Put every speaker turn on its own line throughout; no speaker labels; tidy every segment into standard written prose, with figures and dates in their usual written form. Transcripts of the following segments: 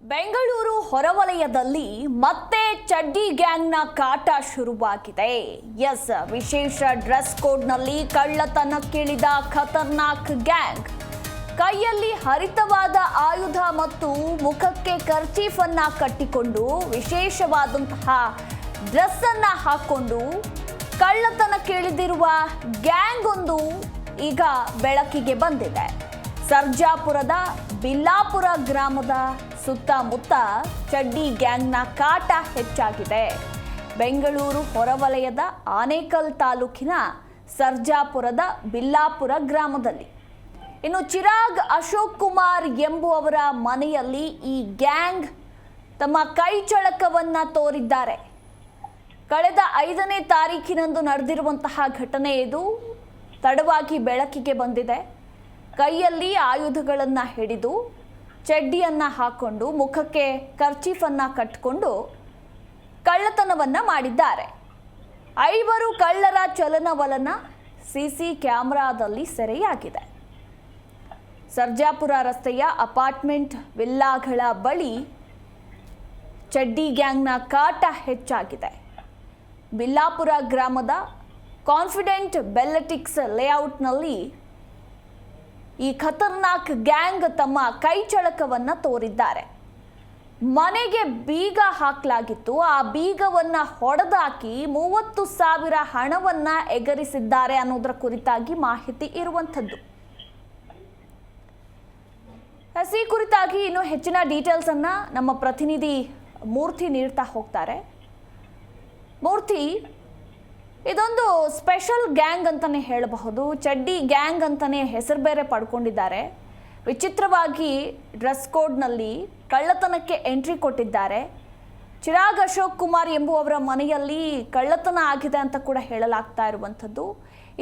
ಬೆಂಗಳೂರು ಹೊರವಲಯದಲ್ಲಿ ಮತ್ತೆ ಚಡ್ಡಿ ಗ್ಯಾಂಗ್ನ ಕಾಟ ಶುರುವಾಗಿದೆ. ಎಸ್, ವಿಶೇಷ ಡ್ರೆಸ್ ಕೋಡ್ನಲ್ಲಿ ಕಳ್ಳತನಕ್ಕಿಳಿದ ಖತರ್ನಾಕ್ ಗ್ಯಾಂಗ್. ಕೈಯಲ್ಲಿ ಹರಿತವಾದ ಆಯುಧ ಮತ್ತು ಮುಖಕ್ಕೆ ಕರ್ಚೀಫ್ ಅನ್ನ ಕಟ್ಟಿಕೊಂಡು ವಿಶೇಷವಾದಂತಹ ಡ್ರೆಸ್ ಅನ್ನ ಹಾಕೊಂಡು ಕಳ್ಳತನಕ್ಕಿಳಿದಿರುವ ಗ್ಯಾಂಗ್ ಒಂದು ಈಗ ಬೆಳಕಿಗೆ ಬಂದಿದೆ. ಸರ್ಜಾಪುರದ ಬಿಲ್ಲಾಪುರ ಗ್ರಾಮದ ಸುತ್ತಮುತ್ತ ಚಡ್ಡಿ ಗ್ಯಾಂಗ್ನ ಕಾಟ ಹೆಚ್ಚಾಗಿದೆ. ಬೆಂಗಳೂರು ಹೊರವಲಯದ ಆನೇಕಲ್ ತಾಲೂಕಿನ ಸರ್ಜಾಪುರದ ಬಿಲ್ಲಾಪುರ ಗ್ರಾಮದಲ್ಲಿ ಇನ್ನು ಚಿರಾಗ್ ಅಶೋಕ್ ಕುಮಾರ್ ಎಂಬುವವರ ಮನೆಯಲ್ಲಿ ಈ ಗ್ಯಾಂಗ್ ತಮ್ಮ ಕೈ ಚಳಕವನ್ನ ತೋರಿದ್ದಾರೆ. ಕಳೆದ 5ನೇ ತಾರೀಕಿನಂದು ನಡೆದಿರುವಂತಹ ಘಟನೆ ಇದು ತಡವಾಗಿ ಬೆಳಕಿಗೆ ಬಂದಿದೆ. ಕೈಯಲ್ಲಿ ಆಯುಧಗಳನ್ನು ಹಿಡಿದು ಚಡ್ಡಿಯನ್ನು ಹಾಕೊಂಡು ಮುಖಕ್ಕೆ ಕರ್ಚೀಫನ್ನು ಕಟ್ಟಿಕೊಂಡು ಕಳ್ಳತನವನ್ನ ಮಾಡಿದ್ದಾರೆ. 5 ಕಳ್ಳರ ಚಲನವಲನ ಸಿಸಿ ಕ್ಯಾಮೆರಾದಲ್ಲಿ ಸೆರೆಯಾಗಿದೆ. ಸರ್ಜಾಪುರ ರಸ್ತೆಯ ಅಪಾರ್ಟ್ಮೆಂಟ್ ವಿಲ್ಲಾಗಳ ಬಳಿ ಚಡ್ಡಿ ಗ್ಯಾಂಗ್ನ ಕಾಟ ಹೆಚ್ಚಾಗಿದೆ. ಬಿಲ್ಲಾಪುರ ಗ್ರಾಮದ ಕಾನ್ಫಿಡೆಂಟ್ ಬೆಲ್ಲಟಿಕ್ಸ್ ಲೇಔಟ್ನಲ್ಲಿ ಈ ಖತರ್ನಾಕ್ ಗ್ಯಾಂಗ್ ತಮ್ಮ ಕೈ ಚಳಕವನ್ನ ತೋರಿದ್ದಾರೆ. ಮನೆಗೆ ಬೀಗ ಹಾಕಲಾಗಿತ್ತು. ಆ ಬೀಗವನ್ನ ಹೊಡೆದಾಕಿ 30,000 ಹಣವನ್ನ ಎಗರಿಸಿದ್ದಾರೆ ಅನ್ನೋದರ ಕುರಿತಾಗಿ ಮಾಹಿತಿ ಇರುವಂಥದ್ದು. ಈ ಕುರಿತಾಗಿ ಇನ್ನು ಹೆಚ್ಚಿನ ಡೀಟೇಲ್ಸ್ ಅನ್ನ ನಮ್ಮ ಪ್ರತಿನಿಧಿ ಮೂರ್ತಿ ನೀಡ್ತಾ ಹೋಗ್ತಾರೆ. ಮೂರ್ತಿ, ಇದೊಂದು ಸ್ಪೆಷಲ್ ಗ್ಯಾಂಗ್ ಅಂತಾನೆ ಹೇಳಬಹುದು. ಚಡ್ಡಿ ಗ್ಯಾಂಗ್ ಅಂತಾನೆ ಹೆಸರು ಬೇರೆ ಪಡ್ಕೊಂಡಿದ್ದಾರೆ. ವಿಚಿತ್ರವಾಗಿ ಡ್ರೆಸ್ ಕೋಡ್ನಲ್ಲಿ ಕಳ್ಳತನಕ್ಕೆ ಎಂಟ್ರಿ ಕೊಟ್ಟಿದ್ದಾರೆ. ಚಿರಾಗ್ ಅಶೋಕ್ ಕುಮಾರ್ ಎಂಬುವವರ ಮನೆಯಲ್ಲಿ ಕಳ್ಳತನ ಆಗಿದೆ ಅಂತ ಕೂಡ ಹೇಳಲಾಗ್ತಾ ಇರುವಂಥದ್ದು.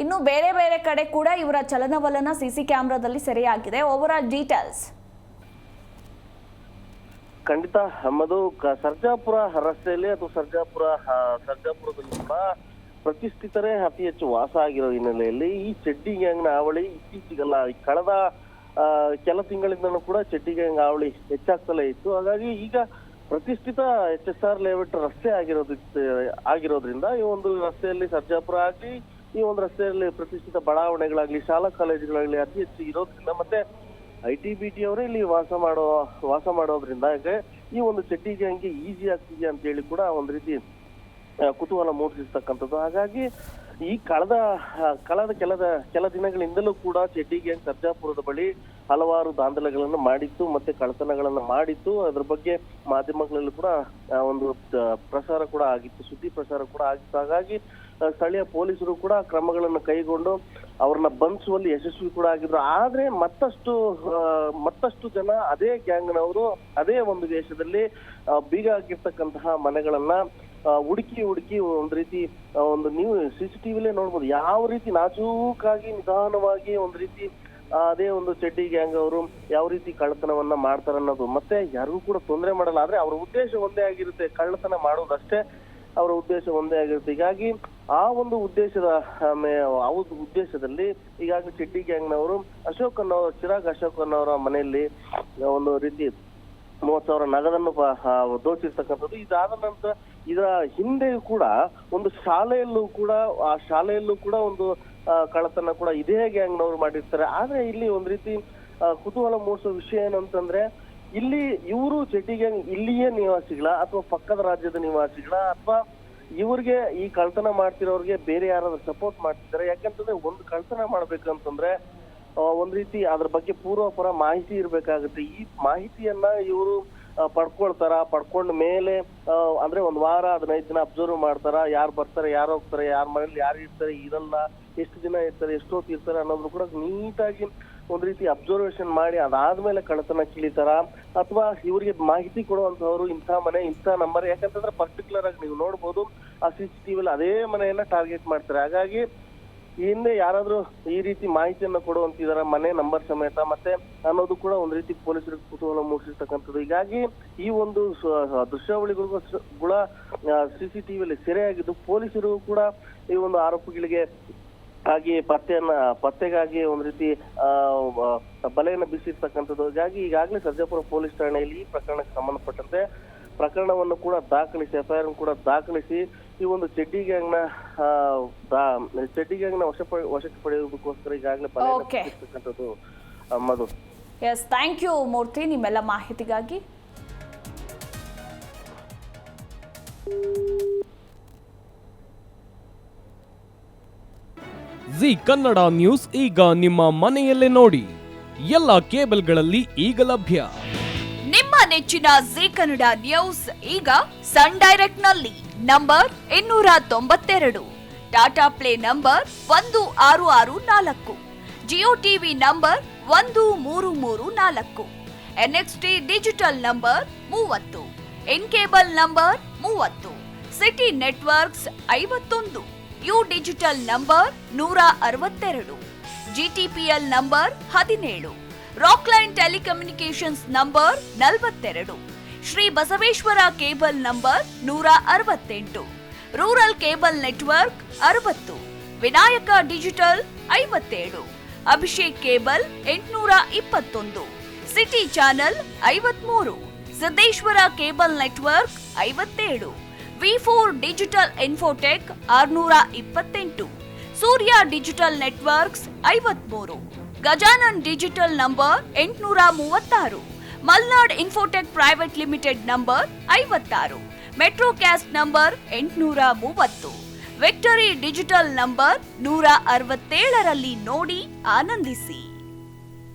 ಇನ್ನು ಬೇರೆ ಬೇರೆ ಕಡೆ ಕೂಡ ಇವರ ಚಲನವಲನ ಸಿಸಿ ಕ್ಯಾಮೆರಾದಲ್ಲಿ ಸೆರೆಯಾಗಿದೆ. Overall details.
ಖಂಡಿತ ಅಮ್ಮದು ಸರ್ಜಾಪುರ ರಸ್ತೆಯಲ್ಲಿ ಅಥವಾ ಸರ್ಜಾಪುರದಲ್ಲಿ ಕೂಡ ಪ್ರತಿಷ್ಠಿತರೇ ಅತಿ ಹೆಚ್ಚು ವಾಸ ಆಗಿರೋ ಹಿನ್ನೆಲೆಯಲ್ಲಿ ಈ ಚಡ್ಡಿ ಗ್ಯಾಂಗ್ನ ಹಾವಳಿ ಇತ್ತೀಚೆಗಲ್ಲ, ಕಳೆದ ಕೆಲ ತಿಂಗಳಿಂದನೂ ಕೂಡ ಚಡ್ಡಿ ಗ್ಯಾಂಗ್ ಹಾವಳಿ ಹೆಚ್ಚಾಗ್ತಲೇ ಇತ್ತು. ಹಾಗಾಗಿ ಈಗ ಪ್ರತಿಷ್ಠಿತ HSR ಲೇಔಟ್ ರಸ್ತೆ ಆಗಿರೋದ್ರಿಂದ ಈ ಒಂದು ರಸ್ತೆಯಲ್ಲಿ ಸರ್ಜಾಪುರ ಆಗ್ಲಿ, ಈ ಒಂದು ರಸ್ತೆಯಲ್ಲಿ ಪ್ರತಿಷ್ಠಿತ ಬಡಾವಣೆಗಳಾಗ್ಲಿ, ಶಾಲಾ ಕಾಲೇಜುಗಳಾಗ್ಲಿ ಅತಿ ಹೆಚ್ಚು ಇರೋದ್ರಿಂದ ಮತ್ತೆ ITBT ಅವರೇ ಇಲ್ಲಿ ವಾಸ ಮಾಡೋದ್ರಿಂದ ಈ ಒಂದು ಚಡ್ಡಿ ಗ್ಯಾಂಗ್ಗೆ ಈಸಿ ಆಗ್ತಿದೆ ಅಂತ ಹೇಳಿ ಕೂಡ ಒಂದ್ ರೀತಿ ಕುತೂಹಲ ಮೂಡಿಸಿರ್ತಕ್ಕಂಥದ್ದು. ಹಾಗಾಗಿ ಈ ಕೆಲ ದಿನಗಳಿಂದಲೂ ಕೂಡ ಚಡ್ಡಿ ಗ್ಯಾಂಗ್ ಸರ್ಜಾಪುರದ ಬಳಿ ಹಲವಾರು ದಾಂಧಲೆಗಳನ್ನು ಮಾಡಿತ್ತು, ಮತ್ತೆ ಕಳ್ಳತನಗಳನ್ನು ಮಾಡಿತ್ತು. ಅದ್ರ ಬಗ್ಗೆ ಮಾಧ್ಯಮಗಳಲ್ಲಿ ಕೂಡ ಒಂದು ಪ್ರಸಾರ ಕೂಡ ಆಗಿತ್ತು, ಸುದ್ದಿ ಪ್ರಸಾರ ಕೂಡ ಆಗಿತ್ತು. ಹಾಗಾಗಿ ಸ್ಥಳೀಯ ಪೊಲೀಸರು ಕೂಡ ಕ್ರಮಗಳನ್ನು ಕೈಗೊಂಡು ಅವ್ರನ್ನ ಬಂಧಿಸುವಲ್ಲಿ ಯಶಸ್ವಿ ಕೂಡ ಆಗಿದ್ರು. ಆದ್ರೆ ಮತ್ತಷ್ಟು ಜನ ಅದೇ ಗ್ಯಾಂಗ್ನವರು ಅದೇ ಒಂದು ದೇಶದಲ್ಲಿ ಬೀಗ ಹಾಕಿರ್ತಕ್ಕಂತಹ ಮನೆಗಳನ್ನ ಹುಡುಕಿ ಒಂದ್ ರೀತಿ ನೀವು CCTVಲೇ ನೋಡ್ಬೋದು, ಯಾವ ರೀತಿ ನಾಜೂಕಾಗಿ ನಿಧಾನವಾಗಿ ಒಂದ್ ರೀತಿ ಅದೇ ಒಂದು ಚಡ್ಡಿ ಗ್ಯಾಂಗ್ ಅವರು ಯಾವ ರೀತಿ ಕಳ್ಳತನವನ್ನ ಮಾಡ್ತಾರೆ ಅನ್ನೋದು, ಮತ್ತೆ ಯಾರಿಗೂ ಕೂಡ ತೊಂದರೆ ಮಾಡಲ್ಲ. ಆದ್ರೆ ಅವ್ರ ಉದ್ದೇಶ ಒಂದೇ ಆಗಿರುತ್ತೆ, ಕಳ್ಳತನ ಮಾಡೋದಷ್ಟೇ ಅವರ ಉದ್ದೇಶ ಒಂದೇ ಆಗಿರುತ್ತೆ. ಹೀಗಾಗಿ ಆ ಒಂದು ಉದ್ದೇಶದಲ್ಲಿ ಈಗಾಗಲೇ ಚಡ್ಡಿ ಗ್ಯಾಂಗ್ನವರು ಚಿರಾಗ್ ಅಶೋಕ್ ಅನ್ನೋರ ಮನೆಯಲ್ಲಿ ಒಂದು ರೀತಿ 30,000 ನಗದನ್ನು ದೋಚಿರ್ತಕ್ಕಂಥದ್ದು. ಇದಾದ ನಂತರ ಇದರ ಹಿಂದೆ ಕೂಡ ಒಂದು ಶಾಲೆಯಲ್ಲೂ ಕೂಡ ಒಂದು ಕಳ್ಳತನ ಕೂಡ ಇದೇ ಗ್ಯಾಂಗ್ನವರು ಮಾಡಿರ್ತಾರೆ. ಆದ್ರೆ ಇಲ್ಲಿ ಒಂದ್ ರೀತಿ ಕುತೂಹಲ ಮೂಡಿಸೋ ವಿಷಯ ಏನು ಅಂತಂದ್ರೆ, ಇಲ್ಲಿ ಇವರು ಚಡ್ಡಿ ಗ್ಯಾಂಗ್ ಇಲ್ಲಿಯೇ ನಿವಾಸಿಗಳ ಅಥವಾ ಪಕ್ಕದ ರಾಜ್ಯದ ನಿವಾಸಿಗಳ ಅಥವಾ ಇವ್ರಿಗೆ ಈ ಕಳ್ಳತನ ಮಾಡ್ತಿರೋರ್ಗೆ ಬೇರೆ ಯಾರಾದ್ರೂ ಸಪೋರ್ಟ್ ಮಾಡ್ತಿದ್ದಾರೆ? ಯಾಕಂತಂದ್ರೆ ಒಂದು ಕಳ್ಳತನ ಮಾಡ್ಬೇಕಂತಂದ್ರೆ ಒಂದ್ ರೀತಿ ಅದ್ರ ಬಗ್ಗೆ ಪೂರ್ವಪರ ಮಾಹಿತಿ ಇರ್ಬೇಕಾಗುತ್ತೆ. ಈ ಮಾಹಿತಿಯನ್ನ ಇವರು ಪಡ್ಕೊಂಡ ಮೇಲೆ ಅಂದ್ರೆ 1 ವಾರ 15 ದಿನ ಅಬ್ಸರ್ವ್ ಮಾಡ್ತಾರ, ಯಾರು ಬರ್ತಾರೆ, ಯಾರು ಹೋಗ್ತಾರೆ, ಯಾರ ಮನೇಲಿ ಯಾರು ಇರ್ತಾರೆ, ಇರಲ್ಲ, ಎಷ್ಟು ದಿನ ಇರ್ತಾರೆ, ಎಷ್ಟೊತ್ತು ಇರ್ತಾರೆ ಅನ್ನೋದ್ರು ಕೂಡ ನೀಟಾಗಿ ಒಂದ್ ರೀತಿ ಅಬ್ಸರ್ವೇಷನ್ ಮಾಡಿ ಅದಾದ್ಮೇಲೆ ಕಳ್ಳತನ ಕಿಳಿತಾರ, ಅಥವಾ ಇವರಿಗೆ ಮಾಹಿತಿ ಕೊಡುವಂತವ್ರು ಇಂಥ ಮನೆ ಇಂಥ ನಂಬರ್, ಯಾಕಂತಂದ್ರೆ ಪರ್ಟಿಕ್ಯುಲರ್ ಆಗಿ ನೀವು ನೋಡ್ಬೋದು ಆ CCTVಲಿ ಅದೇ ಮನೆಯನ್ನ ಟಾರ್ಗೆಟ್ ಮಾಡ್ತಾರೆ. ಹಾಗಾಗಿ ಹಿಂದೆ ಯಾರಾದ್ರೂ ಈ ರೀತಿ ಮಾಹಿತಿಯನ್ನ ಕೊಡುವಂತಿದಾರ ಮನೆ ನಂಬರ್ ಸಮೇತ ಮತ್ತೆ ಅನ್ನೋದು ಕೂಡ ಒಂದ್ ರೀತಿ ಪೊಲೀಸರಿಗೆ ಕುತೂಹಲ ಮೂಡಿಸಿರ್ತಕ್ಕಂಥದ್ದು. ಹೀಗಾಗಿ ಈ ಒಂದು ದೃಶ್ಯಾವಳಿಗಳು CCTVಯಲ್ಲಿ ಸೆರೆಯಾಗಿದ್ದು ಪೊಲೀಸರು ಕೂಡ ಈ ಒಂದು ಆರೋಪಿಗಳಿಗೆ ಹಾಗೆ ಪತ್ತೆಗಾಗಿ ಒಂದ್ ರೀತಿ ಬಲೆಯನ್ನ ಬೀಸಿರ್ತಕ್ಕಂಥದ್ದು. ಹೀಗಾಗಿ ಈಗಾಗಲೇ ಸರ್ಜಾಪುರ ಪೊಲೀಸ್ ಠಾಣೆಯಲ್ಲಿ ಈ ಪ್ರಕರಣಕ್ಕೆ ಸಂಬಂಧಪಟ್ಟಂತೆ ಪ್ರಕರಣವನ್ನು ಕೂಡ ದಾಖಲಿಸಿ FIR ಕೂಡ ದಾಖಲಿಸಿ ಈ ಒಂದು ಚಡ್ಡಿ ಗ್ಯಾಂಗ್ ನ ವಶಕ್ಕೆ ಪಡೆಯುವುದಕ್ಕೋಸ್ಕರ ಈಗಾಗಲೇ ಬಲೆಯನ್ನ ಬೀಸಿರ್ತಕ್ಕಂಥದ್ದು. ಮಧು.
ಎಸ್, ಥ್ಯಾಂಕ್ ಯು ಮೂರ್ತಿ ನಿಮ್ಮೆಲ್ಲ ಮಾಹಿತಿಗಾಗಿ.
ಜಿ ಕನ್ನಡ ನ್ಯೂಸ್ ಈಗ ನಿಮ್ಮ ಮನೆಯಲ್ಲೇ ನೋಡಿ. ಎಲ್ಲ ಕೇಬಲ್ಗಳಲ್ಲಿ ಈಗ ಲಭ್ಯ.
ನಿಮ್ಮ ನೆಚ್ಚಿನ ಜಿ ಕನ್ನಡ ನ್ಯೂಸ್ ಈಗ ಸನ್ ಡೈರೆಕ್ಟ್ ನಲ್ಲಿ number 292, Tata play number 1664, Jio TV number 1334, NXT digital number 30, in cable number 30, city networks 51, U digital number 162, GTPL number 17, Rockline telecommunications number 42, Shri Basaveshwara cable number 168, rural cable network 60, Vinayaka digital 57, Abhishek cable 821, city channel 53, Siddeshwara cable network 57, V4 digital Infotech 628, Surya digital networks 53, Gajanan digital number 836, Malnad infotech private limited number 56, Metrocast number 830, Victory digital number 167ರಲ್ಲಿ ನೋಡಿ ಆನಂದಿಸಿ.